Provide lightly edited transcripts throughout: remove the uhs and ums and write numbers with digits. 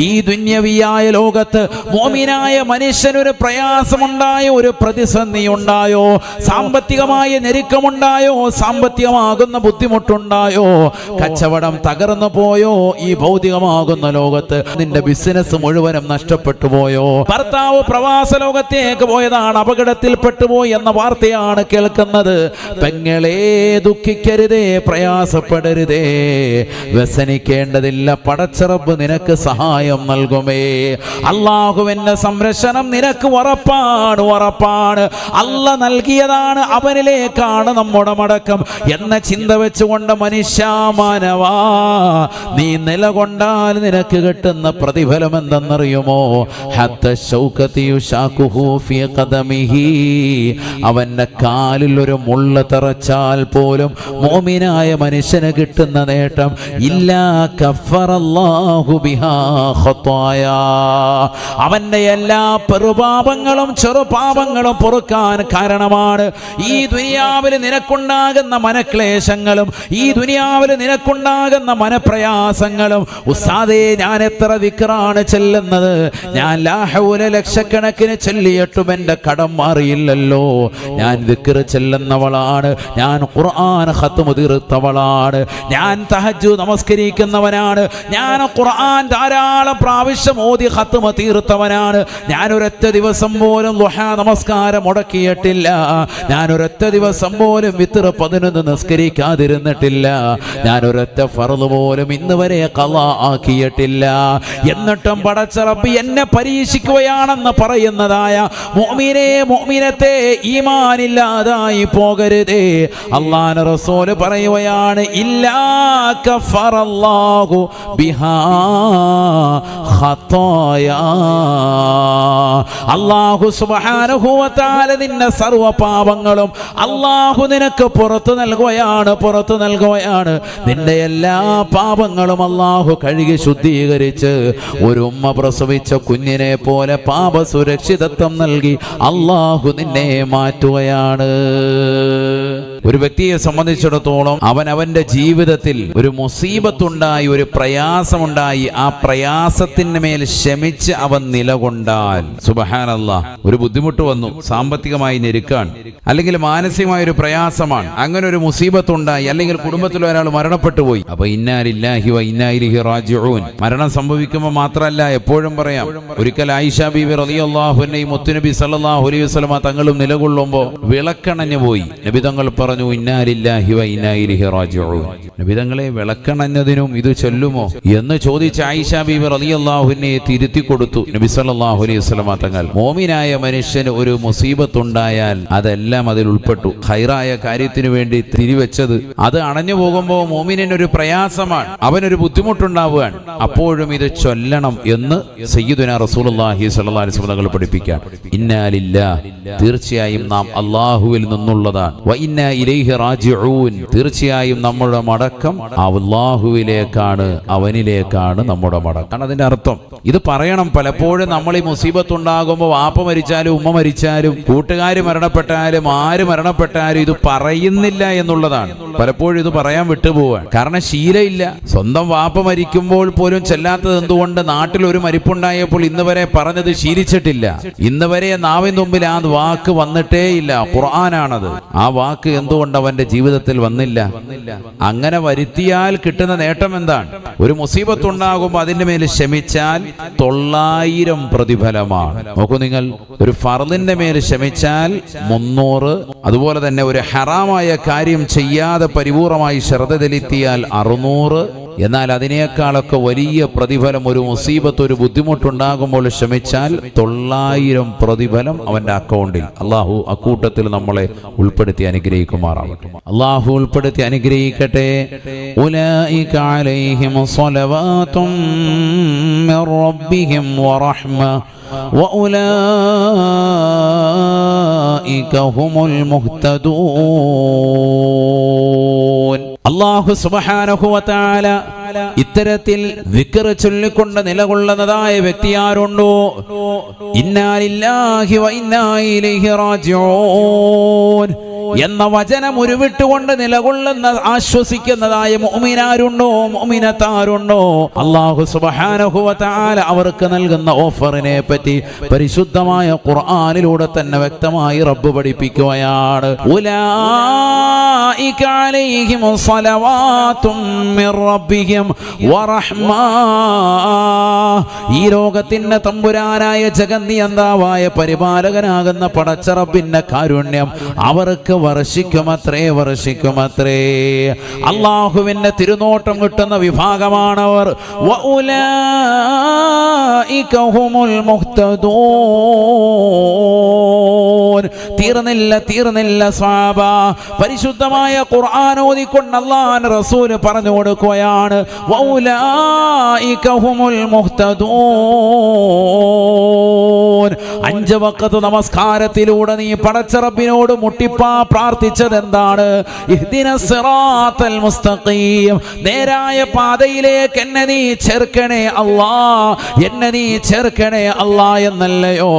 ഈ ദുന്യവിയായ ലോകത്ത് മുഅ്മിനായ മനുഷ്യനൊരു പ്രയാസമുണ്ടായോ, ഒരു പ്രതിസന്ധി ഉണ്ടായോ, സാമ്പത്തികമായ ഞെരുക്കമുണ്ടായോ, സാമ്പത്തികമാകുന്ന ബുദ്ധിമുട്ടുണ്ടായോ, കച്ചവടം തകർന്നു പോയോ, ഈ ഭൗതികമാകുന്ന ലോകത്ത് നിന്റെ ബിസിനസ് മുഴുവനും നഷ്ടപ്പെട്ടു പോയോ, ഭർത്താവ് പ്രവാസ ലോകത്തേക്ക് പോയതാണ്, അപകടത്തിൽപ്പെട്ടുപോയി എന്ന വാർത്തയാണ് കേൾക്കുന്നത്. പെങ്ങളെ, ദുഃഖിക്കരുതേ, പ്രയാസപ്പെടരുതേ, വ്യസനിക്കേണ്ടതില്ല. പടച്ചറബ് നിനക്ക് സഹായം നൽകുമേ. അള്ളാഹുവിന്റെ സംരക്ഷണം നിനക്ക് ഉറപ്പാണ്. അല്ല നൽകിയതാണ്, അവനിലേക്കാണ് നമ്മുടെ മടക്കം എന്ന ചിന്ത വെച്ചുകൊണ്ട് മനുഷ്യാമാനവാ, നീ നിലകൊണ്ടാൽ നിനക്ക് കിട്ടുന്ന പ്രതിഫലം എന്തെന്നറിയുമോ? അവന്റെ കാലിൽ ഒരു മുള്ള തറച്ചാൽ പോലും മോമിനായ മനുഷ്യന് കിട്ടുന്ന നേട്ടം ഇല്ലാ കഫറല്ലാഹു ബിഹാ ഖത്തായാ. അവന്റെ എല്ലാ പെറുപാപങ്ങളും ചെറുപാപങ്ങളും പൊറുക്കാൻ കാരണമാണ് ഈ ദുനിയാവിൽ നിനക്കുണ്ടാകുന്ന മനക്ലേശങ്ങളും ഈ ദുനിയാവിൽ നിനക്കുണ്ടാകുന്ന മനപ്രയാസങ്ങളും. ഉസ്താദേ, ഞാൻ എത്ര ദിക്റാണ് ചെല്ലുന്നത്, ഞാൻ ലാ ഹൗല ലക്ഷക്കണക്കിന് ചൊല്ലിയിട്ടും എൻ്റെ കടം മാറിയില്ലല്ലോ. ഞാൻ ദിക്ർ ചെല്ലുന്നവളാണ്, ഞാൻ ഖുർആൻ ഖത്മ് തീർത്തവളാണ്, ഞാൻ തഹജ്ജുദ് നമസ്കരിക്കുന്നവനാണ്, ഞാൻ ഖുർആൻ ധാരാളം പ്രാവശ്യം ഓതി ഖത്മ് തീർത്തവനാണ്, ഞാൻ ഒരൊറ്റ ദിവസം പോലും ദുഹാ നമസ്കാരം മുടക്കിയിട്ടില്ല, ഞാൻ ഒരൊറ്റ ദിവസം പോലും വിത്ർ 11 നിസ്കരിക്കാതിരുന്നിട്ടില്ല, ഞാൻ ഒരൊറ്റ ഫർള് പോലും ഇന്ന് വരെ ഖളാ ആക്കിയിട്ടില്ല. എന്നിട്ടും പടച്ച റബ്ബ് എന്നെ പരീക്ഷിക്കുകയാണെന്ന് പറയുന്നതായ മുഅ്മിനേ, മുഅ്മിനത്തെ, ഈമാനില്ലാതായി പോകരുതേ. അല്ലാഹുവിന്റെ റസൂൽ പറയുകയാണ്, ഇല്ലാ കഫറല്ലാഹു ബിഹാ ഖത്തായാ. അല്ലാഹു സുബ്ഹാനഹു വ തആല നിന്റെ സർവ്വ പാപങ്ങളും അല്ലാഹു നിനക്ക് പുറത്തു നൽകുകയാണ്. നിന്റെ എല്ലാ പാപങ്ങളും അല്ലാഹു കഴുകി ശുദ്ധീകരിച്ച് ഒരു ഉമ്മ പ്രസവിച്ച കുഞ്ഞിനെ പോലെ പാപ സുരക്ഷിതത്വം നൽകി അല്ലാഹു നിന്നെ മാറ്റുകയാണ്. ഒരു വ്യക്തിയെ സംബന്ധിച്ചിടത്തോളം അവന്റെ ജീവിതത്തിൽ ഒരു മുസീബത്തുണ്ടായി, ഒരു പ്രയാസമുണ്ടായി, ആ പ്രയാസത്തിന് മേൽ ക്ഷമിച്ച് അവൻ നിലകൊണ്ടാൽ, സുബ്ഹാനല്ലാഹ്, ഒരു ബുദ്ധിമുട്ട് വന്നു, സാമ്പത്തികമായി ഞെരുക്കാണ്, അല്ലെങ്കിൽ മാനസികമായ ഒരു പ്രയാസമാണ്, അങ്ങനെ ഒരു മുസീബത്തുണ്ടായി, അല്ലെങ്കിൽ കുടുംബത്തിൽ ഒരാൾ മരണപ്പെട്ടു പോയി, അപ്പൊ ഇന്നാ ലില്ലാഹി വ ഇന്നാ ഇലൈഹി റാജിഊൻ. മരണം സംഭവിക്കുമ്പോൾ മാത്രമല്ല, എപ്പോഴും പറയാം. ഒരിക്കൽ ആയിഷ ബീവി റളിയല്ലാഹു അൻഹയും മുത്തുനബി സല്ലല്ലാഹു അലൈഹി വസല്ലമ തങ്ങളും നിലകൊള്ളുമ്പോൾ വിളക്കണഞ്ഞു പോയി. നബി തങ്ങൾ പറഞ്ഞു, ഇന്നാ ലില്ലാഹി വ ഇന്നാ ഇലൈഹി റാജിഊൻ. നബി തങ്ങളെ, വിളക്കണഞ്ഞതിനും ഇത് ചൊല്ലുമോ എന്ന് ചോദിച്ച ആയിഷ ബീവി റളിയല്ലാഹു അൻഹയെ തിരുത്തി കൊടുത്തു നബി സല്ലല്ലാഹു അലൈഹി വസല്ലമ തങ്ങൾ. മോമിനായ മനുഷ്യന് ഒരു മുസീബത്തുണ്ടായാൽ അതെല്ലാം അതിൽ ഉൾപ്പെട്ടു. ഖൈറായ കാര്യത്തിനു വേണ്ടി തിരിവെച്ചത് അത് അണഞ്ഞു പോകുമ്പോൾ മോമിനൊരു പ്രയാസമാണ്, അവനൊരു ബുദ്ധിമുട്ടുണ്ടാവുകയാണ്. അപ്പോഴും ഇത് ചൊല്ലണം എന്ന് സയ്യിദുനാ റസൂലുള്ളാഹി സ്വല്ലല്ലാഹു അലൈഹി വസല്ലം പഠിപ്പിക്കാൻ. ഇന്നാ ലില്ലാഹി, തീർച്ചയായും നാം അല്ലാഹുവിൽ നിന്നുള്ളതാണ്. വ ഇന്നാ ഇലൈഹി റാജിഊൻ, തീർച്ചയായും നമ്മുടെ മടക്കം അല്ലാഹുവിലേക്കാണ്, അവനിലേക്കാണ് നമ്മുടെ മടക്കം. അതിന്റെ അർത്ഥം ഇത് പറയണം. പലപ്പോഴും നമ്മൾ ഈ മുസീബത്തുണ്ടാകുമ്പോൾ വാപ്പ മരിച്ചാലും ഉമ്മ മരിച്ചാലും കൂട്ടുകാർ മരണപ്പെട്ടാലും ആര് മരണപ്പെട്ടാലും ഇത് പറയുന്നില്ല എന്നുള്ളതാണ്. പലപ്പോഴും ഇത് പറയാൻ വിട്ടുപോവാൻ. കാരണം ശീലമില്ല. സ്വന്തം വാപ്പ മരിക്കുമ്പോൾ പോലും ചെല്ലാത്തത് എന്തുകൊണ്ട്? നാട്ടിൽ ഒരു മരിപ്പുണ്ടായപ്പോൾ ഇന്ന് വരെ പറഞ്ഞത് ശീലിച്ചിട്ടില്ല. ഇന്ന് വരെ നാവിൻ മുമ്പിൽ ആ വാക്ക് വന്നിട്ടേ ഇല്ല. ഖുർആനാണത്. ആ വാക്ക് എന്തുകൊണ്ട് അവന്റെ ജീവിതത്തിൽ വന്നില്ല? അങ്ങനെ വരുത്തിയാൽ കിട്ടുന്ന നേട്ടം എന്താണ്? ഒരു മുസീബത്തുണ്ടാകുമ്പോൾ അതിന്റെ മേൽ ക്ഷമിച്ചാൽ 900 പ്രതിഫലമാണ്. നോക്കൂ നിങ്ങൾ, ഒരു ഫർളിന്റെ മേൽ ക്ഷമിച്ചാൽ 300, അതുപോലെ തന്നെ ഒരു ഹറാമായ കാര്യം ചെയ്യാതെ പരിപൂർണമായി ശ്രദ്ധ ചെലുത്തിയാൽ 600. എന്നാൽ അതിനേക്കാളൊക്കെ വലിയ പ്രതിഫലം ഒരു മുസീബത്ത്, ഒരു ബുദ്ധിമുട്ടുണ്ടാകുമ്പോൾ ക്ഷമിച്ചാൽ 900 പ്രതിഫലം അവന്റെ അക്കൗണ്ടിൽ. അള്ളാഹു അക്കൂട്ടത്തിൽ നമ്മളെ ഉൾപ്പെടുത്തി അനുഗ്രഹിക്കുമാറാവട്ടെ. അള്ളാഹു ഉൾപ്പെടുത്തി അനുഗ്രഹിക്കട്ടെ. ഉലൈക അലൈഹിം സ്വലവാതും മിർ റബ്ബിഹിം വറഹ്മ വഉലൈക ഹുമുൽ മുഹ്തദൂൻ. അല്ലാഹു സുബ്ഹാനഹു വ തആല ഇത്തരത്തിൽ ദിക്ർ ചൊല്ലിക്കൊണ്ട് നിലകൊള്ളുന്നതായ വ്യക്തി ആരുണ്ടോ? ഇന്നാ ലില്ലാഹി വ ഇന്നാ ഇലൈഹി റാജിഊൻ. എന്ന വചനം ഉരുവിട്ടുകൊണ്ട് നിലകൊള്ളുന്ന ആശ്വസിക്കുന്നതായ മുഅ്മിനാരുണ്ടോ, മുഅ്മിനത്താരുണ്ടോ? അല്ലാഹു സുബ്ഹാനഹു വ തആല അവർക്ക് നൽകുന്ന ഓഫറിനെ പറ്റി പരിശുദ്ധമായ ഖുർആനിലൂടെ തന്നെ വ്യക്തമായി റബ്ബ് പഠിപ്പിക്കുകയാണ്. ഉലൈക അലൈഹിം സ്വലവാതും മിർ റബ്ബിഹിം വറഹ്മ. ഈ ലോകത്തിന്റെ തമ്പുരാനായ ജഗന്നിയന്താവായ പരിപാലകനാകുന്ന പടച്ച റബ്ബിന്റെ കാരുണ്യം അവർക്ക് വർഷിക്കുമത്രേ, വർഷിക്കുമത്രേ. അല്ലാഹുവിന്റെ തിരുനോട്ടം കിട്ടുന്ന വിഭാഗമാണവർ. വഉലൈക ഹുമുൽ മുഹ്തദൂൻ. തീർന്നില്ല സ്വഹാബ. പരിശുദ്ധമായ ഖുർആൻ ഓതിക്കൊണ്ട് അല്ലാഹുവിന്റെ റസൂൽ പറഞ്ഞു കൊടുക്കുകയാണ്, വഉലൈക ഹുമുൽ മുഹ്തദൂൻ. 5 വഖത്ത് നമസ്കാരത്തിലൂടെ നീ പടച്ച റബ്ബിനോട് മുട്ടിപ്പാ പ്രാർത്ഥിച്ചത് എന്താണ്? ഇഹ്ദിനസ് സിറാത്തൽ മുസ്തഖീം. നേരായ പാതയിലേക്ക് എന്നെ നീ ചേർക്കണേ അല്ലാ, എന്നെ നീ ചേർക്കണേ അല്ലാ എന്നല്ലയോ?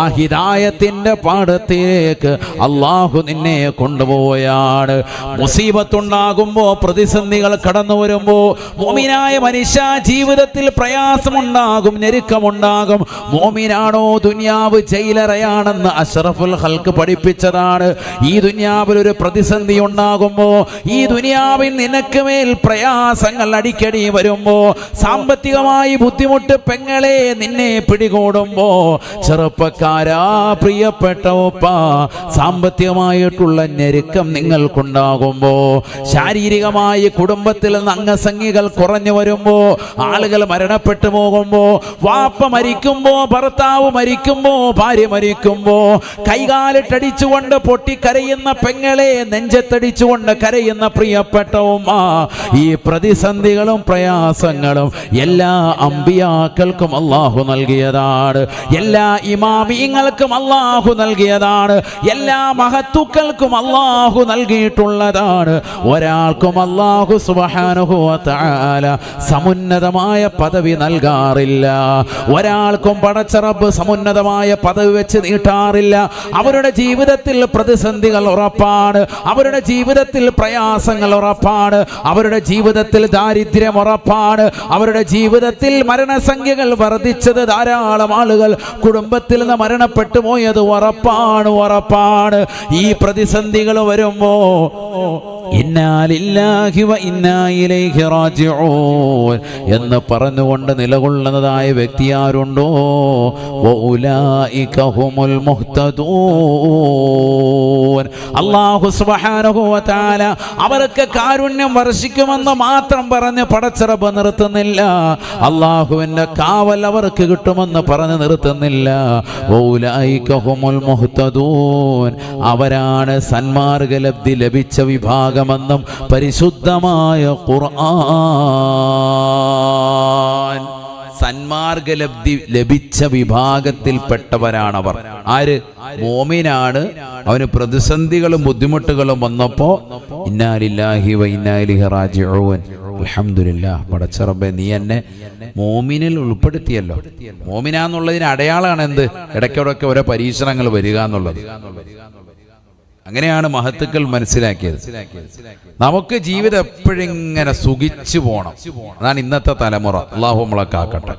ആ ഹിദായത്തിന്റെ പാടത്തേക്ക് അല്ലാഹു നിന്നെ കൊണ്ടുപോവുകയാണ്. മുസീബത്തുണ്ടാകുമ്പോ, പ്രതിസന്ധികൾ കടന്നു വരുമ്പോ, മുഅ്മിനായ മനുഷ്യ ജീവിതത്തിൽ പ്രയാസമുണ്ടാകും, ഞെരുക്കമുണ്ടാകും. മുഅ്മിനാണോ ദുനിയാവ് ജയിലറയാണെന്ന് അഷ്റഫുൽ ഖൽഖ് പഠിപ്പിച്ചതാണ്. ഈ ദുനിയാവിൽ ഒരു പ്രതിസന്ധി ഉണ്ടാകുമ്പോ, ഈ ദുനിയാവിൽ നിനക്ക് മേൽ പ്രയാസങ്ങൾ അടിക്കടി വരുമ്പോ, സാമ്പത്തികമായി ബുദ്ധിമുട്ട് പെങ്ങളെ നിന്നെ പിടികൂടുമ്പോ, ചെറുപ്പക്കാരാ, പ്രിയപ്പെട്ട ഉപ്പ, സാമ്പത്തികമായിട്ടുള്ള ഞെരുക്കം നിങ്ങൾക്കുണ്ടാകുമ്പോ, ശാരീരികമായി കുടുംബത്തിൽ നിന്ന് അംഗസംഖ്യകൾ കുറഞ്ഞു വരുമ്പോ, ആളുകൾ മരണപ്പെട്ടു പോകുമ്പോ, വാപ്പ മരിക്കുമ്പോ, ഭർത്താവ് മരിക്കുമ്പോ, ഭാര്യ മരിക്കുമ്പോ, കൈകാലിട്ടടിച്ചുകൊണ്ട് പൊട്ടിക്കരയുന്ന പെങ്ങളെ, നെഞ്ചത്തടിച്ചുകൊണ്ട് കരയുന്ന പ്രിയപ്പെട്ട ഉമ്മ, ഈ പ്രതിസന്ധികളും പ്രയാസങ്ങളും എല്ലാ അമ്പിയാക്കൾക്കും അല്ലാഹു നൽകിയതാണ്. എല്ലാ ഇമാമിയങ്ങൾക്കും അല്ലാഹു നൽകിയതാണ്. എല്ലാ മഹത്തുക്കൾക്കും അല്ലാഹു നൽകിയിട്ടുള്ളതാണ്. ഒരാൾക്കും അല്ലാഹു സുബ്ഹാനഹു വ തആല സമുന്നതമായ പദവി നൽകാറില്ല. ഒരാൾക്കും പടച്ച റബ്ബ് സമുന്നതമായ പദവി വെച്ച് നീട്ടാറില്ല. അവരുടെ ജീവിതത്തിൽ പ്രതിസന്ധികൾ ഉറപ്പാണ്, അവരുടെ ജീവിതത്തിൽ പ്രയാസങ്ങൾ ഉറപ്പാണ്, അവരുടെ ജീവിതത്തിൽ ദാരിദ്ര്യം ഉറപ്പാണ്, അവരുടെ ജീവിതത്തിൽ മരണസംഖ്യകൾ വർദ്ധിച്ചത്, ധാരാളം ആളുകൾ കുടുംബത്തിൽ നിന്ന് മരണപ്പെട്ടു പോയത് ഉറപ്പാണ്, ഉറപ്പാണ്. ഈ പ്രതിസന്ധികൾ വരുമ്പോ ഇന്നാ ലില്ലാഹി വ ഇന്നാ ഇലൈഹി റാജിഊൻ എന്ന് പറഞ്ഞുകൊണ്ട് നിലകൊള്ളുന്നതായ വ്യക്തി ആരുണ്ടോ? വഉലൈക ഹുമുൽ മുഹ്തദൂൻ. അല്ലാഹു സുബ്ഹാനഹു വ തആല അവർക്ക് കാരുണ്യം വർഷിക്കുമെന്ന് മാത്രം പറഞ്ഞ് പടച്ച റബ്ബ് നിർത്തുന്നില്ല. അല്ലാഹുവിന്റെ കാവൽ അവർക്ക് കിട്ടുമെന്ന് പറഞ്ഞ് നിർത്തുന്നില്ല. വഉലൈക ഹുമുൽ മുഹ്തദൂൻ. അവരാണ് സന്മാർഗലബ്ധി ലഭിച്ച വിഭാഗമെന്നും പരിശുദ്ധമായ ഖുർആൻ. സന്മാർഗലബ്ധി ലഭിച്ച വിഭാഗത്തിൽപ്പെട്ടവരാണവർ. ആര്? മോമിനാണ്. അവന് പ്രതിസന്ധികളും ബുദ്ധിമുട്ടുകളും വന്നപ്പോ ഇന്നാ ലില്ലാഹി വ ഇന്നാ ഇലൈഹി റാജിഊൻ. അൽഹംദുലില്ലാഹ്, പടച്ച റബ്ബേ നീ എന്നെ മോമിനിൽ ഉൾപ്പെടുത്തിയല്ലോ. മോമിനാന്നുള്ളതിന് അടയാളമാണ് എന്ത്? ഇടയ്ക്കിടയ്ക്ക് ഓരോ പരീക്ഷണങ്ങൾ വരിക എന്നുള്ളത്. അങ്ങനെയാണ് മഹത്തുക്കൾ മനസ്സിലാക്കിയത്. നമുക്ക് ജീവിതം എപ്പോഴിങ്ങനെ സുഖിച്ചു പോണം. അതാണ് ഇന്നത്തെ തലമുറ. അല്ലാഹു നമ്മളെ കാക്കട്ടെ.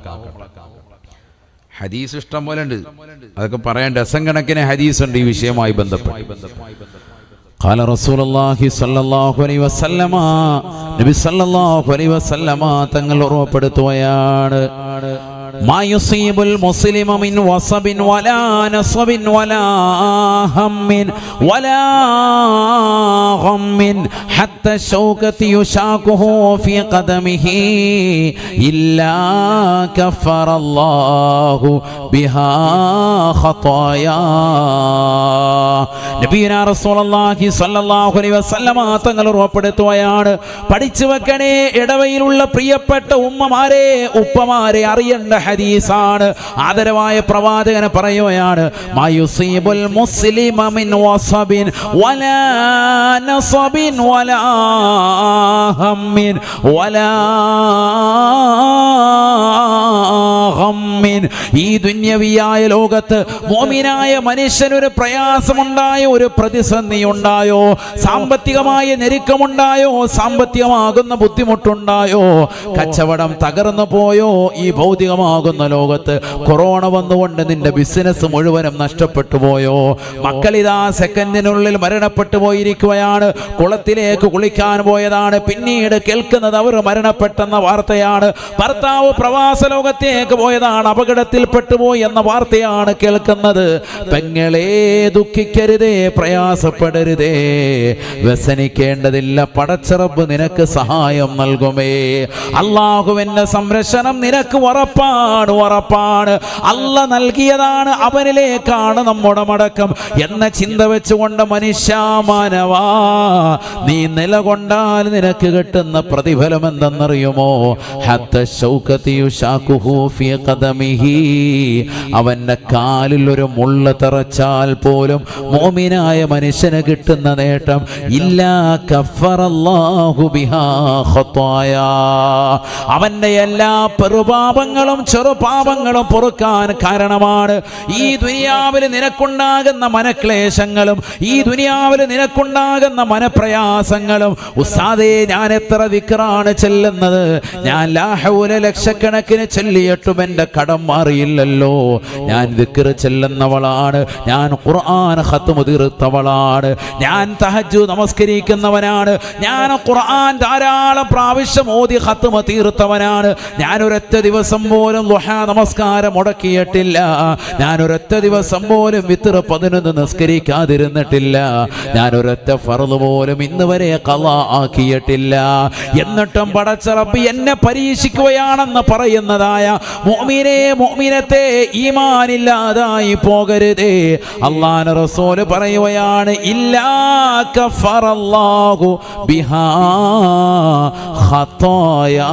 ഹദീസ് ഇഷ്ടം പോലെ ഉണ്ട്, അതൊക്കെ പറയാൻ ഡസൻ കണക്കിന് ഹദീസ് ഉണ്ട് ഈ വിഷയവുമായി ബന്ധപ്പെട്ട്. ഖാല റസൂലുള്ളാഹി സ്വല്ലല്ലാഹു അലൈഹി വസല്ലമ, നബി സ്വല്ലല്ലാഹു അലൈഹി വസല്ലമ തങ്ങൾ ഉറപ്പെടുത്തുകയാണ്, മാ യുസീബുൽ മുസ്ലിമ മിൻ വസബിൻ വലാ നസബിൻ വലാ ഹമ്മിൻ വലാ ഗമ്മിൻ ഹത്താ ശൗകതി യുശാഖുഹു ഫീ ഖദമിഹി ഇല്ലാ കഫറല്ലാഹു ബിഹാ ഖതായാ. നബിയുനാ റസൂലുള്ളാഹി സ്വല്ലല്ലാഹു അലൈഹി വസല്ലമ തങ്ങൾ ഉറപ്പെടുത്തുകയാണ്, പഠിച്ചു വെക്കണേ ഇടവയിലുള്ള പ്രിയപ്പെട്ട ഉമ്മമാരെ, ഉപ്പമാരെ, അറിയേണ്ട ഹദീസാണ്. ആദരവായ പ്രവാചകൻ പറയുകയാണ്, മാ യുസീബുൽ മുസ്ലിമ മിൻ വസബിൻ വലാ നസബിൻ വലാ ഹമ്മിൻ വലാ ഹമ്മിൻ, ഈ ദുന്യവിയായ ലോകത്ത് മുഅ്മിനായ മനുഷ്യനൊരു പ്രയാസമുണ്ടായോ, ഒരു പ്രതിസന്ധി ഉണ്ടായോ, സാമ്പത്തികമായ ഞെരുക്കമുണ്ടായോ, സാമ്പത്തികമാകുന്ന ബുദ്ധിമുട്ടുണ്ടായോ, കച്ചവടം തകർന്നു പോയോ, ഈ ഭൗതികമാകുന്ന ലോകത്ത് കൊറോണ വന്നുകൊണ്ട് നിന്റെ ബിസിനസ് മുഴുവനും നഷ്ടപ്പെട്ടു പോയോ, മക്കളിതാ സെക്കൻഡിനുള്ളിൽ മരണപ്പെട്ടു പോയിരിക്കുകയാണ്, കുളത്തിലേക്ക് കുളിക്കാൻ പോയതാണ്, പിന്നീട് കേൾക്കുന്നത് അവർ മരണപ്പെട്ടെന്ന വാർത്തയാണ്, ഭർത്താവ് പ്രവാസ ലോകത്തേക്ക് പോയതാണ്, അപകടത്തിൽപ്പെട്ടുപോയി എന്ന വാർത്തയാണ് കേൾക്കുന്നത്. പെങ്ങളെ ദുഃഖിക്കരുതേ, പ്രയാസപ്പെടരുതേ, വ്യസനിക്കേണ്ടതില്ല. പടച്ചറബ് നിനക്ക് സഹായം നൽകുമേ. അള്ളാഹുവിന്റെ സംരക്ഷണം നിനക്ക് ഉറപ്പാണ്, ഉറപ്പാണ്. അല്ല നൽകിയതാണ്, അവനിലേക്കാണ് നമ്മുടെ മടക്കം എന്ന ചിന്ത വെച്ചുകൊണ്ട് മനുഷ്യ മാനവാ, നീ നിലകൊണ്ടാൽ നിനക്ക് കിട്ടുന്ന പ്രതിഫലം എന്തെന്നറിയുമോ? അവന്റെ കാലിൽ ഒരു മുള്ള തറച്ചാൽ പോലും മോമിനായ മനുഷ്യന് കിട്ടുന്ന നേട്ടം ഇല്ലാ കഫറല്ലാഹു ബിഹാ ഖത്തായാ, അവന്റെ എല്ലാ പെറുപാപങ്ങളും ചെറുപാപങ്ങളും പൊറുക്കാൻ കാരണമാണ്. ഈ ദുനിയാവിൽ നിനക്കുണ്ടാകുന്ന മനക്ലേശങ്ങളും ഈ ദുനിയാവിൽ നിനക്കുണ്ടാകുന്ന മനപ്രയാസങ്ങളും, ഉസ്താദേ ഞാൻ എത്ര ദിക്റാണ് ചെല്ലുന്നത്, ഞാൻ ലാ ഹൗല ലക്ഷക്കണക്കിന് ചൊല്ലിയിട്ടും എൻ്റെ കടം മാറിയില്ലല്ലോ, ഞാൻ ദിക്ർ ചെല്ലുന്നവളാണ്, ഞാൻ ഖുർആൻ ഖത്മ് തീർത്തവളാണ്, ഞാൻ തഹജ്ജുദ് നമസ്കരിക്കുന്നവനാണ്, ഞാൻ ഖുർആൻ ധാരാളം പ്രാവശ്യം ഓതി ഖത്മ് തീർത്തവനാണ്, ഞാൻ ഒരൊറ്റ ദിവസം പോലും ദുഹാ നമസ്കാരം മുടക്കിയിട്ടില്ല, ഞാൻ ഒരൊറ്റ ദിവസം പോലും വിത്ർ 11 നിസ്കരിക്കാതിരുന്നിട്ടില്ല, ഞാൻ ഒരൊറ്റ ഫർള് പോലും ഇന്ന് വരെ ഖളാ ആക്കിയിട്ടില്ല. എന്നിട്ടും പടച്ച റബ്ബ് എന്നെ പരീക്ഷിക്കുകയാണെന്ന് പറയുന്നതായ മുഅ്മിനേ മുഅ്മിനത്തെ, ഈമാനില്ലാതായി പോകരുതേ. അല്ലാഹുവിന്റെ റസൂൽ പറയുകയാണ്, ഇല്ലാ കഫറല്ലാഹു ബിഹാ ഖത്തായാ,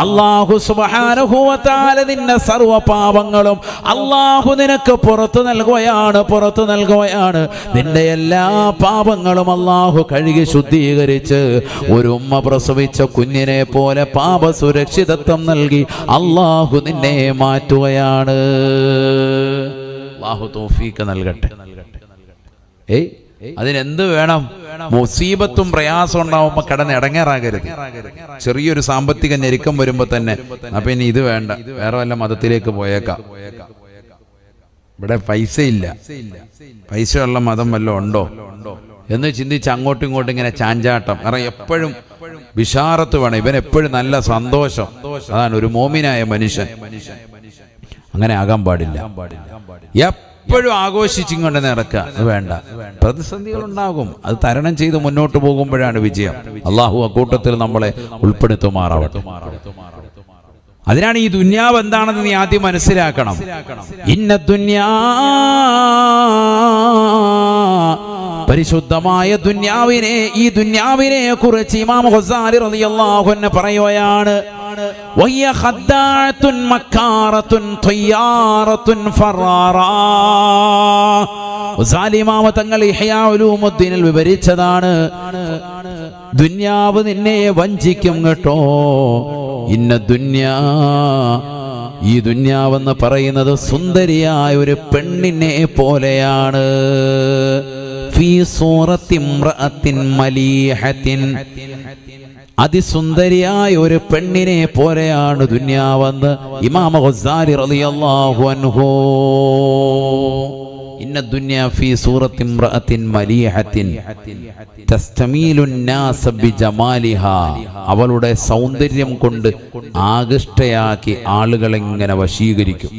അല്ലാഹു സുബ്ഹാനഹു വ തആല നിന്റെ സർവ്വ പാപങ്ങളും അല്ലാഹു നിനക്ക് പുറത്തു നൽകുകയാണ്, പുറത്തു നൽകുകയാണ്. നിന്റെ എല്ലാ പാപങ്ങളും അല്ലാഹു കഴുകി ശുദ്ധീകരിച്ച് ഒരു ഉമ്മ പ്രസവിച്ച കുഞ്ഞിനെ പോലെ പാപ സുരക്ഷിതത്വം നൽകി അല്ലാഹു നിന്നെ മാറ്റുകയാണ്. അല്ലാഹു തൗഫീഖ് നൽകട്ടെ. അതിനെന്ത് വേണം? മുസീബത്തും പ്രയാസം ഉണ്ടാവുമ്പോൾ കിടന്ന് ഇടങ്ങേറാകരുത്. ചെറിയൊരു സാമ്പത്തിക ഞെരുക്കം വരുമ്പോൾ തന്നെ അപ്പൊ ഇനി ഇത് വേണ്ട, വേറെ വല്ല മതത്തിലേക്ക് പോയേക്കാം, ഇവിടെ പൈസ ഇല്ല, പൈസ ഉള്ള മതം വല്ലതും ഉണ്ടോ എന്ന് ചിന്തിച്ച് അങ്ങോട്ടും ഇങ്ങോട്ടും ഇങ്ങനെ ചാഞ്ചാട്ടം. കാരണം എപ്പോഴും ബിഷാറത്ത് വേണം, ഇവൻ എപ്പോഴും നല്ല സന്തോഷം. അതാണ് ഒരു മോമിനായ മനുഷ്യൻ. അങ്ങനെ ആകാൻ പാടില്ല. എപ്പോഴും ആഘോഷിച്ചിങ്ങോട്ട് നടക്കുക വേണ്ട. പ്രതിസന്ധികൾ ഉണ്ടാകും, അത് തരണം ചെയ്ത് മുന്നോട്ട് പോകുമ്പോഴാണ് വിജയം. അള്ളാഹു അക്കൂട്ടത്തിൽ നമ്മളെ ഉൾപ്പെടുത്തുമാറാവട്ടെ. അതിനാണ് ഈ ദുന്യാവ് എന്താണെന്ന് നീ ആദ്യം മനസ്സിലാക്കണം. ഇന്ന ദുന്യാ, പരിശുദ്ധമായ ദുന്യാവിനെ, ഈ ദുന്യാവിനെ കുറിച്ച് ഇമാം ഗസാലി റളിയല്ലാഹു അൻഹു പറയുകയാണ്, വഹിയ ഖദ്ദാഅത്തുൻ മക്കാറത്തുൻ തയ്യാറത്തുൻ ഫറാറാ. ഗസാലി ഇമാം തങ്ങൾ ഇഹ്യാ ഉലൂമുദ്ദീനിൽ വിവരിച്ചതാണ്, ദുന്യാവ് നിന്നെ വഞ്ചിക്കും കേട്ടോ. ഇന്ന ദുന്യാ, ഈ ദുന്യാവെന്ന് പറയുന്നത് സുന്ദരിയായ ഒരു പെണ്ണിനെ പോലെയാണ്. ഫീ സൂറത്തി ഇംറഅത്തിൻ മലീഹത്തിൻ, അതിസുന്ദരിയായ ഒരു പെണ്ണിനെ പോലെയാണ് ദുന്യാവെന്ന് ഇമാം ഗസാലി റളിയല്ലാഹു അൻഹു. ഇന്ന ദുന്യാ ഫീ സൂറത്തി ഇംറഅത്തിൻ മലീഹത്തിൻ തസ്തമീലു നാസ ബിജമാലിഹാ, അവളുടെ സൗന്ദര്യം കൊണ്ട് ആകൃഷ്ടയാക്കി ആളുകളെ ഇങ്ങനെ വശീകരിക്കും.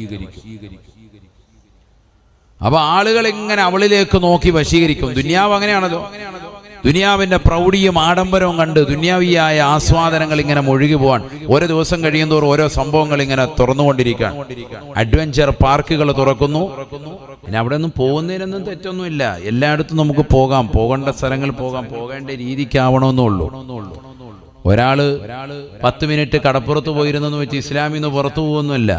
അപ്പൊ ആളുകൾ ഇങ്ങനെ അവളിലേക്ക് നോക്കി വശീകരിക്കും. ദുനിയാവ് അങ്ങനെയാണല്ലോ. ദുനിയാവിന്റെ പ്രൗഢിയും ആഡംബരവും കണ്ട് ദുനിയാവിയായ ആസ്വാദനങ്ങൾ ഇങ്ങനെ മുഴുകി പോവാൻ ഓരോ ദിവസം കഴിയുന്തോറും ഓരോ സംഭവങ്ങൾ ഇങ്ങനെ തുറന്നുകൊണ്ടിരിക്കുകയാണ്. അഡ്വഞ്ചർ പാർക്കുകൾ തുറക്കുന്നു. പിന്നെ അവിടെ ഒന്നും പോകുന്നതിനൊന്നും തെറ്റൊന്നുമില്ല, എല്ലായിടത്തും നമുക്ക് പോകാം, പോകേണ്ട സ്ഥലങ്ങളിൽ പോകാം, പോകേണ്ട രീതിക്കാവണമെന്നുള്ളൂ. ഒരാള് 10 മിനിറ്റ് കടപ്പുറത്ത് പോയിരുന്നെന്ന് വെച്ച് ഇസ്ലാമിൽ നിന്ന് പുറത്തു പോകുന്നില്ല.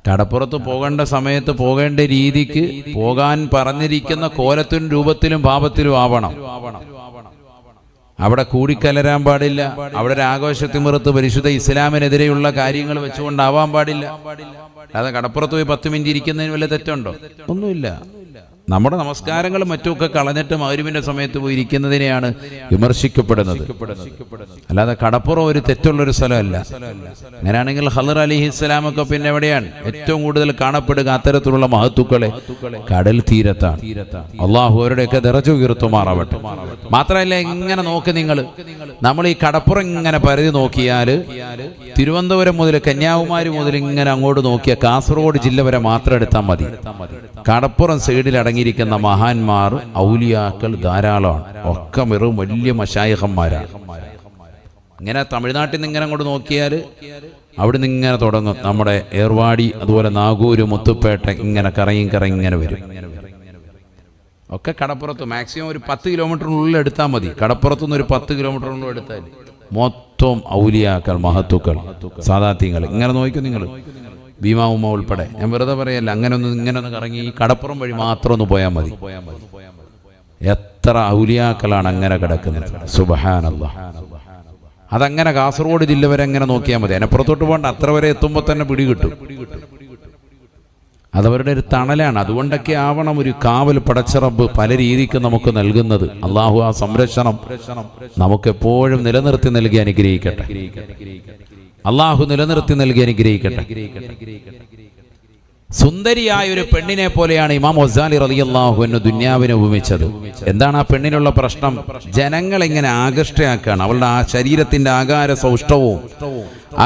കടപ്പുറത്ത് പോകേണ്ട സമയത്ത് പോകേണ്ട രീതിക്ക് പോകാൻ പറഞ്ഞിരിക്കുന്ന കോലത്തിനും രൂപത്തിലും ഭാവത്തിലും ആവണം. അവിടെ കൂടിക്കലരാൻ പാടില്ല. അവിടെ ഒരു ആഘോഷത്തിമിറത്ത് പരിശുദ്ധ ഇസ്ലാമിനെതിരെയുള്ള കാര്യങ്ങൾ വെച്ചുകൊണ്ടാവാൻ പാടില്ല. അല്ലാതെ കടപ്പുറത്ത് പോയി 10 മിനിറ്റ് ഇരിക്കുന്നതിന് വല്ല തെറ്റുണ്ടോ? ഒന്നുമില്ല. നമ്മുടെ നമസ്കാരങ്ങളും മറ്റുമൊക്കെ കളഞ്ഞിട്ട് മഗ്‌രിബിന്റെ സമയത്ത് പോയി ഇരിക്കുന്നതിനെയാണ് വിമർശിക്കപ്പെടുന്നത്. അല്ലാതെ കടപ്പുറം ഒരു തെറ്റുള്ളൊരു സ്ഥലമല്ല. അങ്ങനെയാണെങ്കിൽ ഖളർ അലൈഹിസ്സലാമൊക്കെ പിന്നെ എവിടെയാണ് ഏറ്റവും കൂടുതൽ കാണപ്പെടുക? അത്തരത്തിലുള്ള മഹത്തുക്കളെ കടൽ തീരത്താണ്. അള്ളാഹു അവരുടെയൊക്കെ ദറജ ഉയർത്തുമാറാവട്ടെ. മാത്രമല്ല, ഇങ്ങനെ നോക്കി നിങ്ങൾ, നമ്മൾ ഈ കടപ്പുറം ഇങ്ങനെ പരിധി നോക്കിയാൽ തിരുവനന്തപുരം മുതൽ കന്യാകുമാരി മുതൽ ഇങ്ങനെ അങ്ങോട്ട് നോക്കിയാൽ കാസർഗോഡ് ജില്ല വരെ മാത്രം എടുത്താൽ മതി. കടപ്പുറം സൈഡിൽ അടങ്ങിയിരിക്കുന്ന മഹാന്മാർ, ഔലിയാക്കൾ ധാരാളമാണ്. ഒക്കെ വെറും വലിയ മശായിഖന്മാരാണ്. ഇങ്ങനെ തമിഴ്നാട്ടിൽ നിന്ന് ഇങ്ങനെ അങ്ങോട്ട് നോക്കിയാൽ അവിടെ നിന്ന് ഇങ്ങനെ തുടങ്ങും. നമ്മുടെ ഏർവാടി, അതുപോലെ നാഗൂര്, മുത്തുപ്പേട്ട, ഇങ്ങനെ കറങ്ങി ഇങ്ങനെ വരും. ഒക്കെ കടപ്പുറത്ത് മാക്സിമം ഒരു 10 കിലോമീറ്ററിനുള്ളിൽ എടുത്താൽ മതി. കടപ്പുറത്തുനിന്ന് ഒരു 10 കിലോമീറ്ററിനുള്ളിൽ എടുത്താൽ മൊത്തം ഔലിയാക്കൾ, മഹത്തുക്കൾ, സാദാത്യങ്ങൾ. ഇങ്ങനെ നോക്കിക്കും നിങ്ങൾ, ഭീമാ ഉമ്മ ഉൾപ്പെടെ. ഞാൻ വെറുതെ പറയല്ല, ഇങ്ങനൊന്ന് കറങ്ങി ഈ കടപ്പുറം വഴി മാത്രം ഒന്ന് പോയാൽ മതി. എത്ര ഔലിയാക്കളാണ് അങ്ങനെ കിടക്കുന്നത്. സുബ്ഹാനല്ലാഹ്. അതങ്ങനെ കാസർഗോഡ് ജില്ല വരെ അങ്ങനെ നോക്കിയാൽ മതി. അതിനപ്പുറത്തോട്ട് പോകണ്ട. അത്ര വരെ എത്തുമ്പോൾ തന്നെ പിടികിട്ടും. അതവരുടെ ഒരു തണലാണ്. അതുകൊണ്ടൊക്കെ ആവണം ഒരു കാവൽ പടച്ച റബ്ബ് പല രീതിക്ക് നമുക്ക് നൽകുന്നത്. അള്ളാഹു ആ സംരക്ഷണം നമുക്കെപ്പോഴും നിലനിർത്തി നൽകി അനുഗ്രഹിക്കട്ടെ. അള്ളാഹു നിലനിർത്തി നൽകി അനുഗ്രഹിക്കട്ടെ. സുന്ദരിയായ ഒരു പെണ്ണിനെ പോലെയാണ് ഇമാം ഗസാലി റളിയല്ലാഹു അൻഹു ദുനിയാവിനെ ഉപമിച്ചത്. എന്താണ് ആ പെണ്ണിനുള്ള പ്രശ്നം? ജനങ്ങളെങ്ങനെ ആകർഷ്ടയാക്കാണ്. അവളുടെ ആ ശരീരത്തിന്റെ ആകാര സൗഷ്ഠവും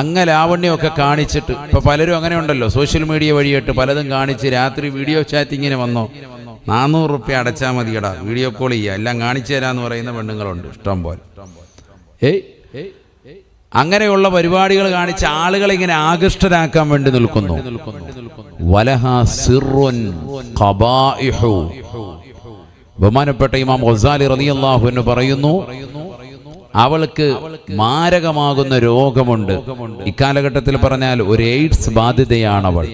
അംഗലാവണ്യമൊക്കെ കാണിച്ചിട്ട്. ഇപ്പൊ പലരും അങ്ങനെ ഉണ്ടല്ലോ, സോഷ്യൽ മീഡിയ വഴിയായിട്ട് പലതും കാണിച്ച് രാത്രി വീഡിയോ ചാറ്റിങ്ങിന് വന്നോ, 400 റുപ്യ അടച്ചാൽ മതിയടാ, വീഡിയോ കോൾ ചെയ്യുക, എല്ലാം കാണിച്ചു തരാന്ന് പറയുന്ന പെണ്ണുങ്ങളുണ്ട് ഇഷ്ടം പോലെ. അങ്ങനെയുള്ള പരിപാടികൾ കാണിച്ച് ആളുകളെ ഇങ്ങനെ ആകൃഷ്ടരാക്കാൻ വേണ്ടി നിൽക്കുന്നു. വലഹാ സിർറുൻ ഖബാഇഹു. ബഹുമാനപ്പെട്ട ഇമാം ഗസാലി റളിയല്ലാഹു അൻഹു പറയുന്നു, അവൾക്ക് മാരകമാകുന്ന രോഗമുണ്ട്. ഇക്കാലഘട്ടത്തിൽ പറഞ്ഞാൽ ഒരു എയ്ഡ്സ് ബാധിതയാണ് അവൾ.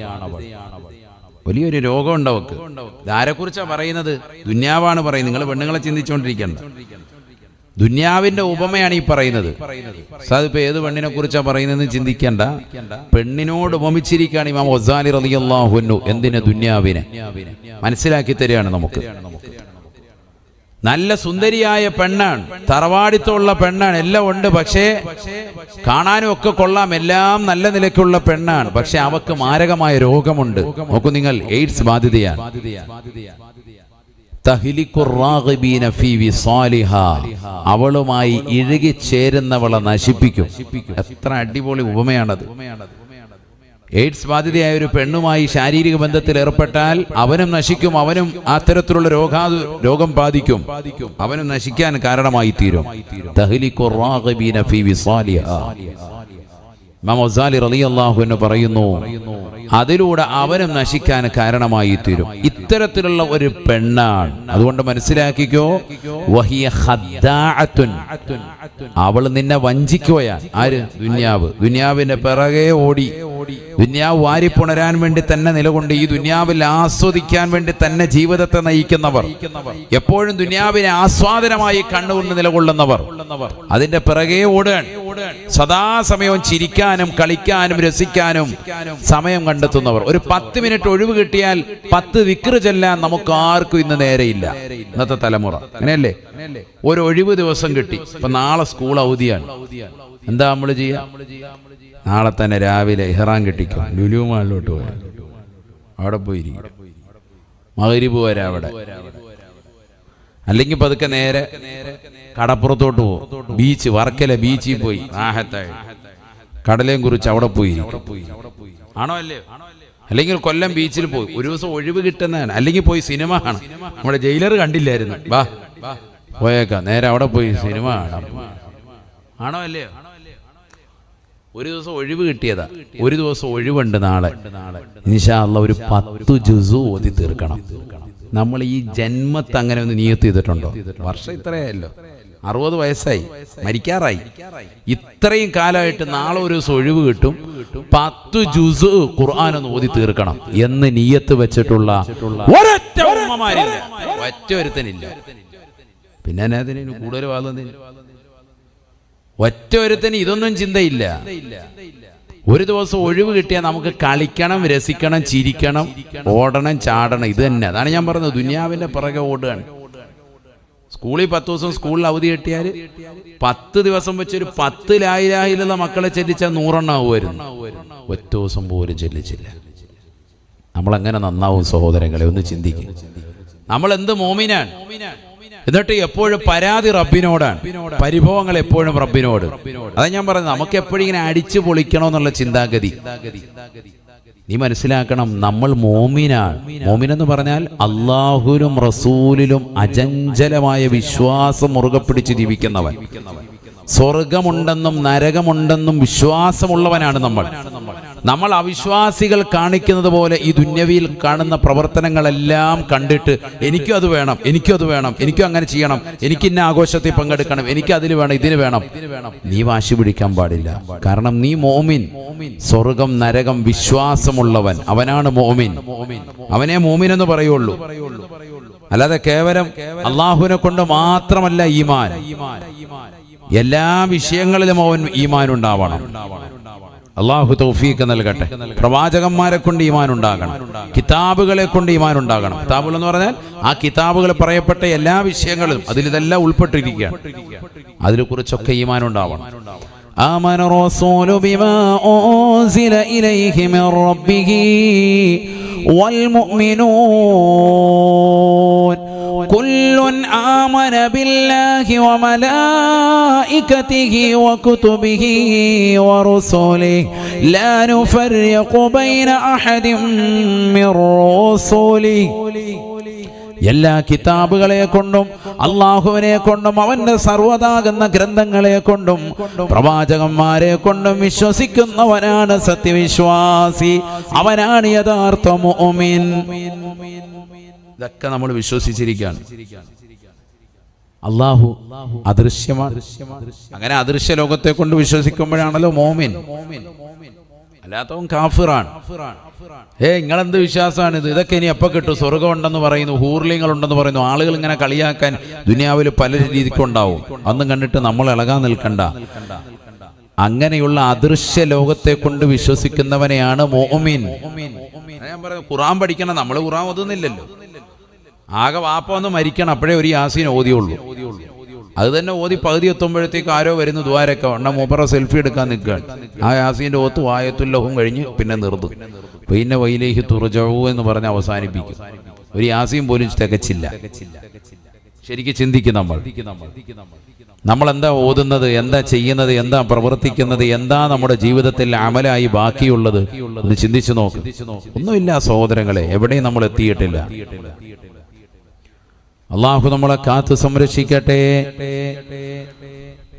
വലിയൊരു രോഗമുണ്ട് അവൾക്ക്. ആരെക്കുറിച്ചാണ് പറയുന്നത്? ദുന്യാവാണ് പറയുന്നത്. നിങ്ങൾ പെണ്ണുങ്ങളെ ചിന്തിച്ചുകൊണ്ടിരിക്കണ്ട. ദുന്യാവിന്റെ ഉപമയാണ് ഈ പറയുന്നത്. സാധിപ്പോ ഏത് പെണ്ണിനെ കുറിച്ചാണ് പറയുന്നതെന്ന് ചിന്തിക്കേണ്ട. പെണ്ണിനോട് ഉപമിച്ചിരിക്കുകയാണ് ഇമാം ഗസാലി റളിയല്ലാഹു അൻഹു. എന്തിന്? ദുന്യാവിനെ മനസ്സിലാക്കി തരികയാണ് നമുക്ക്. നല്ല സുന്ദരിയായ പെണ്ണാണ്, തറവാടിത്തമുള്ള പെണ്ണാണ്, എല്ലാം ഉണ്ട്. പക്ഷേ കാണാനും ഒക്കെ കൊള്ളാം, എല്ലാം നല്ല നിലയ്ക്കുള്ള പെണ്ണാണ്. പക്ഷെ അവക്ക് മാരകമായ രോഗമുണ്ട്. നോക്കൂ നിങ്ങൾ, എയ്ഡ്സ് ബാധിതയാണ്. അവളുമായി ഇഴുകിച്ചേരുന്നവളെ നശിപ്പിക്കും. എത്ര അടിപൊളി ഉപമയാണത്. എയ്ഡ്സ് ബാധിതയായ ഒരു പെണ്ണുമായി ശാരീരിക ബന്ധത്തിൽ ഏർപ്പെട്ടാൽ അവനും നശിക്കും, അവനും അത്തരത്തിലുള്ള രോഗം ബാധിക്കും, അവനും നശിക്കാൻ കാരണമായി തീരും. ഇമാം ഗസാലി റളിയല്ലാഹു അൻഹു പറയുന്നു, അതിലൂടെ അവനും നശിക്കാൻ കാരണമായി തീരും. ഇത്തരത്തിലുള്ള ഒരു പെണ്ണാണ്. അതുകൊണ്ട് മനസ്സിലാക്കിക്കോ, വഹിയ ഖദ്ദാഅത്തുൻ. അവൾ നിന്നെ വഞ്ചിക്കുകയാണ്. ആര്? ദുന്യാവ്. ദുന്യാവിന്റെ പിറകെ ഓടി, ദുന്യാവ് വാരിപ്പുണരാൻ വേണ്ടി തന്നെ നിലകൊണ്ട്, ഈ ദുന്യാവിൽ ആസ്വദിക്കാൻ വേണ്ടി തന്നെ ജീവിതത്തെ നയിക്കുന്നവർ, എപ്പോഴും ദുന്യാവിനെ ആസ്വാദനമായി കണ്ടുകൊണ്ട് നിലകൊള്ളുന്നവർ, അതിന്റെ പിറകെ ഓടുകയാണ്. സദാസമയവും ചിരിക്കാനും കളിക്കാനും രസിക്കാനും സമയം കണ്ടെത്തുന്നവർ. ഒരു 10 മിനിറ്റ് ഒഴിവ് കിട്ടിയാൽ 10 ദിക്റ് ചൊല്ലാൻ നമുക്ക് ആർക്കും ഇന്ന് നേരെയില്ല. ഇന്നത്തെ തലമുറ അങ്ങനെയല്ലേ? ഒരു ഒഴിവ് ദിവസം കിട്ടി. ഇപ്പൊ നാളെ സ്കൂൾ അവധിയാണ്. എന്താ നമ്മൾ ചെയ്യാ? നാളെ തന്നെ രാവിലെ ഇഹ്റാം കെട്ടിക്കും, ലുലു മാളിലോട്ട് പോയാൽ അവിടെ പോയിരിക്കും, മഗ്‌രിബ് വരെ അവിടെ. അല്ലെങ്കിൽ പതുക്കെ നേരെ കടപ്പുറത്തോട്ട് പോകും, ബീച്ച്, വർക്കല ബീച്ചിൽ പോയി റാഹത്തായി കടലേം കുറിച്ച് അവിടെ പോയിരിക്കും. ആണോ അല്ലേ? അല്ലെങ്കിൽ കൊല്ലം ബീച്ചിൽ പോയി ഒരു ദിവസം ഒഴിവ് കിട്ടുന്നതാണ്. അല്ലെങ്കിൽ പോയി സിനിമ കാണാം. നമ്മുടെ ജയിലർ കണ്ടില്ലായിരുന്നു, വാ പോയേക്കാം, നേരെ അവിടെ പോയി സിനിമ കാണാം. ആണോ അല്ലേ? ഒരു ദിവസം ഒഴിവ് കിട്ടിയതാ. ഒരു ദിവസം ഒഴിവുണ്ട് നാളെ. ഇൻഷാ അല്ലാഹ് ഒരു 10 ജുസു ഓതി തീർക്കണം. നമ്മൾ ഈ ജന്മത്ത് അങ്ങനെ ഒന്ന് നിയത്ത് ചെയ്തിട്ടുണ്ടോ? വർഷം ഇത്രയല്ലോ, 60 വയസ്സായി, മരിക്കാറായി. ഇത്രയും കാലമായിട്ട് നാളെ ഒരു ദിവസം ഒഴിവ് കിട്ടും, 10 ജുസ് ഖുർആൻ ഒന്ന് ഓതി തീർക്കണം എന്ന് നിയത്ത് വെച്ചിട്ടുള്ള ഒരൊറ്റ ഉമ്മമാരില്ല, ഒറ്റ ഒരുത്തനില്ല. പിന്നെ അതിന് കൂടുതൽ വാദം ഒറ്റ ഒരുത്തിന് ഇതൊന്നും ചിന്തയില്ല. ഒരു ദിവസം ഒഴിവ് കിട്ടിയാൽ നമുക്ക് കളിക്കണം, രസിക്കണം, ചിരിക്കണം, ഓടണം, ചാടണം. ഇത് തന്നെ. അതാണ് ഞാൻ പറഞ്ഞത്, ദുനിയാവിന്റെ പുറകെ ഓടുകയാണ്. സ്കൂളിൽ 10 ദിവസം സ്കൂളിൽ അവധി കിട്ടിയാൽ 10 ദിവസം വെച്ചൊരു 10 ലാ ഇലാഹ ഇല്ലല്ലാഹ് മക്കളെ ചെല്ലിച്ചാൽ 100 എണ്ണം ആവുമായിരുന്നു. ഒറ്റ ദിവസം പോലും ചെല്ലിച്ചില്ല. നമ്മളെങ്ങനെ നന്നാവും സഹോദരങ്ങളെ? ഒന്ന് ചിന്തിക്കും. നമ്മൾ എന്ത് മോമിനാണ്. എന്നിട്ട് എപ്പോഴും പരാതി റബ്ബിനോടാണ്, പരിഭവങ്ങൾ എപ്പോഴും റബ്ബിനോട്. അതാ ഞാൻ പറഞ്ഞത്, നമുക്ക് എപ്പോഴും ഇങ്ങനെ അടിച്ചു പൊളിക്കണമെന്നുള്ള ചിന്താഗതി. നീ മനസ്സിലാക്കണം, നമ്മൾ മോമിനാണ്. മോമിനെന്ന് പറഞ്ഞാൽ അള്ളാഹുവിലും റസൂലിലും അചഞ്ചലമായ വിശ്വാസം മുറുകെ പിടിച്ച് ജീവിക്കുന്നവൻ. സ്വർഗമുണ്ടെന്നും നരകമുണ്ടെന്നും വിശ്വാസമുള്ളവനാണ് നമ്മൾ അവിശ്വാസികൾ കാണിക്കുന്നത് പോലെ ഈ ദുന്യവിയിൽ കാണുന്ന പ്രവർത്തനങ്ങളെല്ലാം കണ്ടിട്ട് എനിക്കും അത് വേണം, എനിക്കും അങ്ങനെ ചെയ്യണം, എനിക്ക് ഇന്ന ആഘോഷത്തിൽ പങ്കെടുക്കണം, എനിക്ക് അതിന് വേണം, ഇതിന് വേണം. നീ വാശി പിടിക്കാൻ പാടില്ല. കാരണം നീ മോമിൻ, സ്വർഗം നരകം വിശ്വാസമുള്ളവൻ, അവനാണ് മോമിൻ. അവനെ മോമിൻ എന്ന് പറയുള്ളൂ. അല്ലാതെ കേവലം അള്ളാഹുവിനെ കൊണ്ട് മാത്രമല്ല ഈമാൻ. എല്ലാ വിഷയങ്ങളിലും അവൻ ഈമാൻ ഉണ്ടാവണം. അള്ളാഹു തൗഫീഖ് നൽകട്ടെ. പ്രവാചകന്മാരെ കൊണ്ട് ഈമാൻ ഉണ്ടാകണം, കിതാബുകളെ കൊണ്ട് ഈമാൻ ഉണ്ടാകണം. കിതാബുകൾ എന്ന് പറഞ്ഞാൽ ആ കിതാബുകൾ പറയപ്പെട്ട എല്ലാ വിഷയങ്ങളും അതിലിതെല്ലാം ഉൾപ്പെട്ടിരിക്കുകയാണ്. അതിനെ കുറിച്ചൊക്കെ ഈമാൻ ഉണ്ടാവണം. ആമന റസൂലു ബിമാ ഉൻസില ഇലൈഹി മിർ റബ്ബിഹി വൽ മുഅ്മിനൂൻ കുല്ലുൻ ആമന ബില്ലാഹി വമലായികതിഹി വകുതുബിഹി വറുസുലിഹി ലാ നുഫർരിഖു ബൈന അഹദിൻ മിർ റസൂലിഹി. എല്ലാ കിതാബുകളെ കൊണ്ടും അള്ളാഹുവിനെ കൊണ്ടും അവന്റെ സർവ്വതാകുന്ന ഗ്രന്ഥങ്ങളെ കൊണ്ടും പ്രവാചകന്മാരെ കൊണ്ടും വിശ്വസിക്കുന്നവനാണ് സത്യവിശ്വാസി, അവനാണ് യഥാർത്ഥ മുഅ്മിൻ. ഇതൊക്കെ നമ്മൾ വിശ്വസിച്ചിരിക്കുകയാണ്. അള്ളാഹു അദൃശ്യമാണ്. അങ്ങനെ അദൃശ്യ ലോകത്തെ കൊണ്ട് വിശ്വസിക്കുമ്പോഴാണല്ലോ മോമിൻ. അല്ലാത്തവൻ കാഫിറാണ്. നിങ്ങളെന്ത് വിശ്വാസമാണ് ഇത്? ഇതൊക്കെ ഇനി എപ്പോൾ കിട്ടും? സ്വർഗം ഉണ്ടെന്ന് പറയുന്നു, ഹൂർലിങ്ങൾ ഉണ്ടെന്ന് പറയുന്നു. ആളുകൾ ഇങ്ങനെ കളിയാക്കാൻ ദുനിയാവിൽ പല രീതിക്കുണ്ടാവും. അന്നും കണ്ടിട്ട് നമ്മൾ ഇളകാൻ നിൽക്കണ്ട. അങ്ങനെയുള്ള അദൃശ്യ ലോകത്തെ കൊണ്ട് വിശ്വസിക്കുന്നവനെയാണ് മുഅ്മിൻ. ഞാൻ പറയുന്നത്, ഖുർആൻ പഠിക്കണം. നമ്മൾ ഖുർആൻ ഓതുന്നില്ലല്ലോ. ആകെ വാപ്പ ഒന്ന് മരിക്കണം, അപ്പോഴേ ഒരു യാസീൻ ഓതിയുള്ളൂ. അത് തന്നെ ഓതി പകുതി എത്തുമ്പോഴത്തേക്ക് ആരോ വരുന്നു ദ്വാരക്ക ഉണ്ട മൂപ്പറ സെൽഫി എടുക്കാൻ നിൽക്കുകയാണ്. ആ യാസീൻ്റെ ഓത്ത് വായത്തുല്ലഹും കഴിഞ്ഞ് പിന്നെ നിർത്തും. പിന്നെ വൈലേഹി തുർജഊ എന്ന് പറഞ്ഞ് അവസാനിപ്പിക്കും. ഒരു യാസീൻ പോലും തികച്ചില്ല. ശരിക്കും ചിന്തിക്കും നമ്മൾ എന്താ ഓതുന്നത്, എന്താ ചെയ്യുന്നത്, എന്താ പ്രവർത്തിക്കുന്നത്, എന്താ നമ്മുടെ ജീവിതത്തിൽ അമലായി ബാക്കിയുള്ളത് ഒന്ന് ചിന്തിച്ചു നോക്ക്. ഒന്നുമില്ല സഹോദരങ്ങളെ, എവിടെയും നമ്മൾ എത്തിയിട്ടില്ല. അള്ളാഹു നമ്മളെ കാത്തു സംരക്ഷിക്കട്ടെ.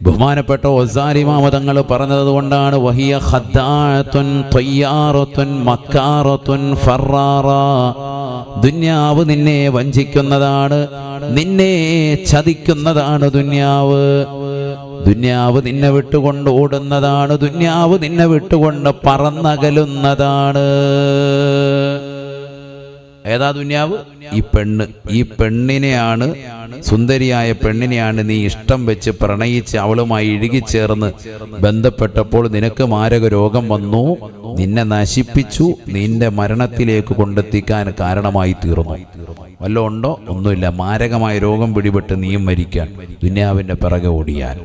ബഹുമാനപ്പെട്ട ഗസാലി ഇമാം തങ്ങൾ പറഞ്ഞത് കൊണ്ടാണ് വഹിയ ഖദ്ദാഅത്തുൻ തയ്യാറത്തുൻ മക്കാറത്തുൻ ഫറാറ. ദുന്യാവ് നിന്നെ വഞ്ചിക്കുന്നതാണ്, നിന്നെ ചതിക്കുന്നതാണ്. ദുന്യാവ് നിന്നെ വിട്ടുകൊണ്ട് ഓടുന്നതാണ്. ദുന്യാവ് നിന്നെ വിട്ടുകൊണ്ട് പറന്നകലുന്നതാണ്. ഏതാ ദുന്യാവ്? ഈ പെണ്ണിനെയാണ്, സുന്ദരിയായ പെണ്ണിനെയാണ് നീ ഇഷ്ടം വെച്ച് പ്രണയിച്ച് അവളുമായി ഇഴുകിച്ചേർന്ന് ബന്ധപ്പെട്ടപ്പോൾ നിനക്ക് മാരക രോഗം വന്നു, നിന്നെ നശിപ്പിച്ചു, നിന്റെ മരണത്തിലേക്ക് കൊണ്ടെത്തിക്കാൻ കാരണമായി തീർന്നു. വല്ലതും ഉണ്ടോ? ഒന്നുമില്ല. മാരകമായ രോഗം പിടിപെട്ട് നീയും മരിക്കാൻ ദുന്യാവിന്റെ പിറകെ ഓടിയാൽ.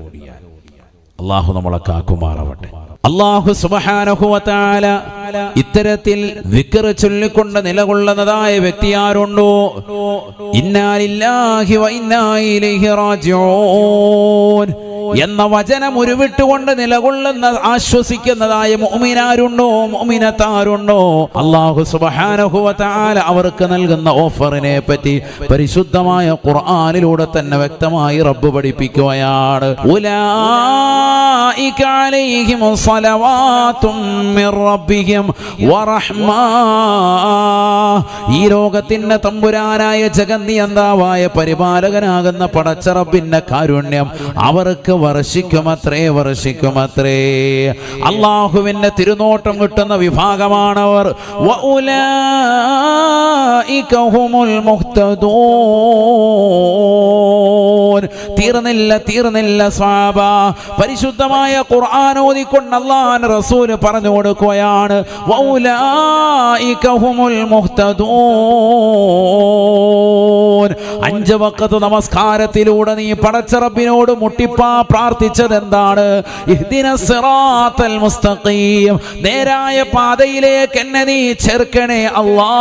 അള്ളാഹു നമ്മളെ കാക്കുമാറാവട്ടെ. അല്ലാഹു സുബ്ഹാനഹു വ തആല ഇത്തരത്തിൽ ദിക്ർ ചൊല്ലിക്കൊണ്ട് നിലകൊള്ളുന്നതായ വ്യക്തി ആരുണ്ടോ? ഇന്നാ ലില്ലാഹി വ ഇന്നാ ഇലൈഹി റാജിഊൻ എന്ന വചനം ഉരുവിട്ടുകൊണ്ട് നിലകൊള്ളുന്ന ആശ്വസിക്കുന്നതായ മുഅ്മിനാരുണ്ടോ, മുഅ്മിനത്താരുണ്ടോ? അല്ലാഹു സുബ്ഹാനഹു വ തആല അവർക്ക് നൽകുന്ന ഓഫറിനെ പറ്റി പരിശുദ്ധമായ ഖുർആനിലൂടെ തന്നെ വ്യക്തമായി റബ്ബ് പഠിപ്പിക്കുകയാണ്. ഉലൈക അലൈഹിം സ്വലവാതും മിർ റബ്ബിഹിം വറഹ്മ. ഈ ലോകത്തിന്റെ തമ്പുരാനായ ജഗന്നിയന്താവായ പരിപാലകനാകുന്ന പടച്ച റബ്ബിന്റെ കാരുണ്യം അവർക്ക് വർഷിക്കുമത്രേ. അള്ളാഹുവിന്റെ തിരുനോട്ടം കിട്ടുന്ന വിഭാഗമാണവർ. വഉലൈക ഹുമുൽ മുഹ്തദൂൻ. തീർന്നില്ല സ്വഹാബ. പരിശുദ്ധമായ ഖുർആൻ ഓതിക്കൊണ്ട് അല്ലാഹുവിന്റെ റസൂൽ പറഞ്ഞു കൊടുക്കുകയാണ്, വഉലൈക ഹുമുൽ മുഹ്തദൂൻ. 5 വഖത്ത് നമസ്കാരത്തിലൂടെ നീ പടച്ച റബ്ബിനോട് മുട്ടിപ്പാ പ്രാർത്ഥിച്ചത് എന്താണ്? ഇഹ്ദിനസ് സിറാത്തൽ മുസ്തഖീം. നേരായ പാതയിലേക്ക് എന്നെ നീ ചേർക്കണേ അല്ലാ,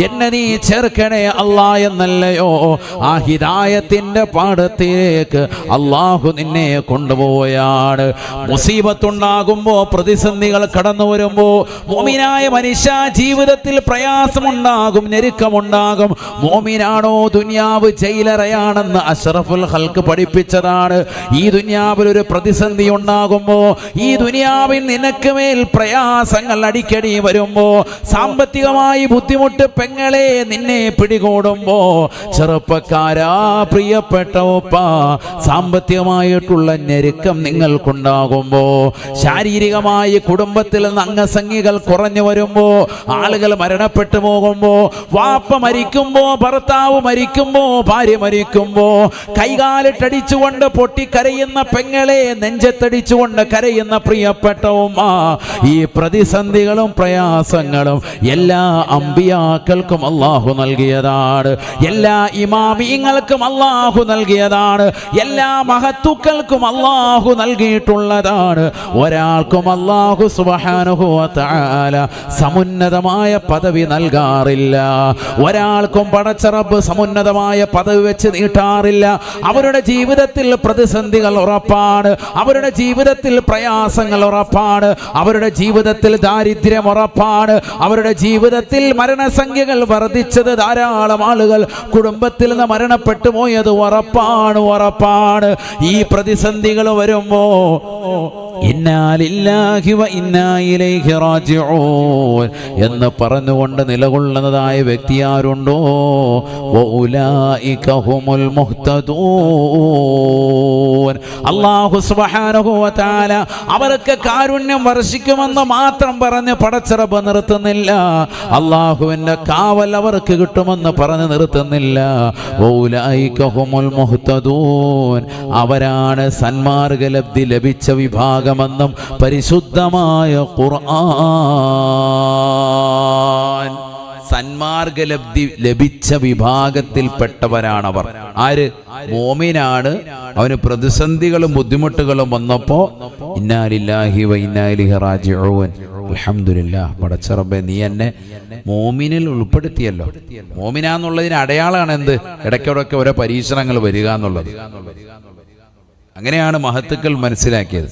എന്നെ നീ ചേർക്കണേ അല്ലാ എന്നല്ലയോ? ആ ഹിദായത്തിന്റെ പാടത്തേക്ക് അല്ലാഹു നിന്നെ കൊണ്ടുപോവുകയാണ്. മുസീബത്തുണ്ടാകുമ്പോ, പ്രതിസന്ധികൾ കടന്നു വരുമ്പോ, മുഅ്മിനായ മനുഷ്യ ജീവിതത്തിൽ പ്രയാസമുണ്ടാകും, ഞെരുക്കമുണ്ടാകും. മുഅ്മിനാണോ ദുനിയാവ് ജയിലറയാണെന്ന് അഷ്റഫുൽ ഖൽഖ് പഠിപ്പിച്ചതാണ്. ഈ ദുനിയാവിൽ ഒരു പ്രതിസന്ധി ഉണ്ടാകുമ്പോ, ഈ ദുനിയാവിൽ നിനക്ക് മേൽ പ്രയാസങ്ങൾ അടിക്കടി വരുമ്പോ, സാമ്പത്തികമായി ബുദ്ധിമുട്ട് പെങ്ങളെ നിന്നെ പിടികൂടുമ്പോ, ചെറുപ്പക്കാരാ, പ്രിയപ്പെട്ട ഉപ്പ, സാമ്പത്തികമായിട്ടുള്ള ഞെരുക്കം നിങ്ങൾക്കുണ്ടാകുമ്പോ, ശാരീരികമായി കുടുംബത്തിൽ നിന്ന് അംഗസംഖ്യകൾ കുറഞ്ഞു വരുമ്പോ, ആളുകൾ മരണപ്പെട്ടു പോകുമ്പോ, വാപ്പ മരിക്കുമ്പോ, ഭർത്താവ് മരിക്കുമ്പോ, ഭാര്യ മരിക്കുമ്പോ, കൈകാലിട്ടടിച്ചുകൊണ്ട് പൊട്ടിക്കരയുന്ന പെങ്ങളെ, നെഞ്ചത്തടിച്ചുകൊണ്ട് കരയുന്ന പ്രിയപ്പെട്ട ഉമ്മ, ഈ പ്രതിസന്ധികളും പ്രയാസങ്ങളും എല്ലാ അമ്പിയാക്കൾക്കും അല്ലാഹു നൽകിയതാണ്. എല്ലാ ഇമാമിയങ്ങൾക്കും അല്ലാഹു നൽകിയതാണ്. എല്ലാ മഹത്തുക്കൾക്കും അല്ലാഹു നൽകിയിട്ടുള്ളതാണ്. ഒരാൾക്കും അല്ലാഹു സുബ്ഹാനഹു വ തആല സമുന്നതമായ പദവി നൽകാറില്ല. ഒരാൾക്കും പടച്ച റബ്ബ് സമുന്നതമായ പദവി വെച്ച് നീട്ടാറില്ല. അവരുടെ ജീവിതത്തിൽ പ്രതിസന്ധികൾ ഉറപ്പാണ്, അവരുടെ ജീവിതത്തിൽ പ്രയാസങ്ങൾ ഉറപ്പാണ്, അവരുടെ ജീവിതത്തിൽ ദാരിദ്ര്യം ഉറപ്പാണ്, അവരുടെ ജീവിതത്തിൽ മരണസംഖ്യകൾ വർദ്ധിച്ചത്, ധാരാളം ആളുകൾ കുടുംബത്തിൽ നിന്ന് മരണപ്പെട്ടു പോയത് ഉറപ്പാണ്. ഈ പ്രതിസന്ധികൾ വരുമ്പോ ഇന്നാ ലില്ലാഹി വ ഇന്നാ ഇലൈഹി റാജിഊൻ എന്ന് പറഞ്ഞുകൊണ്ട് നിലകൊള്ളുന്നതായ വ്യക്തി ആരുണ്ടോ? വഉലൈക ഹുമുൽ മുഹ്തദൂൻ. അല്ലാഹു സുബ്ഹാനഹു വ തആല അവർക്ക് കാരുണ്യം വർഷിക്കുമെന്ന് മാത്രം പറഞ്ഞ് പടച്ച റബ്ബ് നിർത്തുന്നില്ല. അല്ലാഹുവിന്റെ കാവൽ അവർക്ക് കിട്ടുമെന്ന് പറഞ്ഞ് നിർത്തുന്നില്ല. വഉലൈക ഹുമുൽ മുഹ്തദൂൻ. അവരാണ് സന്മാർഗലബ്ധി ലഭിച്ച വിഭാഗമെന്നും പരിശുദ്ധമായ ഖുർആൻ. സന്മാർഗലബ്ധി ലഭിച്ച വിഭാഗത്തിൽപ്പെട്ടവരാണവർ. ആര്? മോമിനാണ്. അവന് പ്രതിസന്ധികളും ബുദ്ധിമുട്ടുകളും വന്നപ്പോ ഇന്നാ ലില്ലാഹി വ ഇന്നാ ഇലൈഹി റാജിഊൻ. അൽഹംദുലില്ലാഹ്, പടച്ച റബ്ബേ നീ എന്നെ മോമിനിൽ ഉൾപ്പെടുത്തിയല്ലോ. മോമിനാന്നുള്ളതിന് അടയാളമാണ് എന്ത്? ഇടയ്ക്കിടയ്ക്ക് ഓരോ പരീക്ഷണങ്ങൾ വരിക എന്നുള്ളത്. അങ്ങനെയാണ് മഹത്തുക്കൾ മനസ്സിലാക്കിയത്.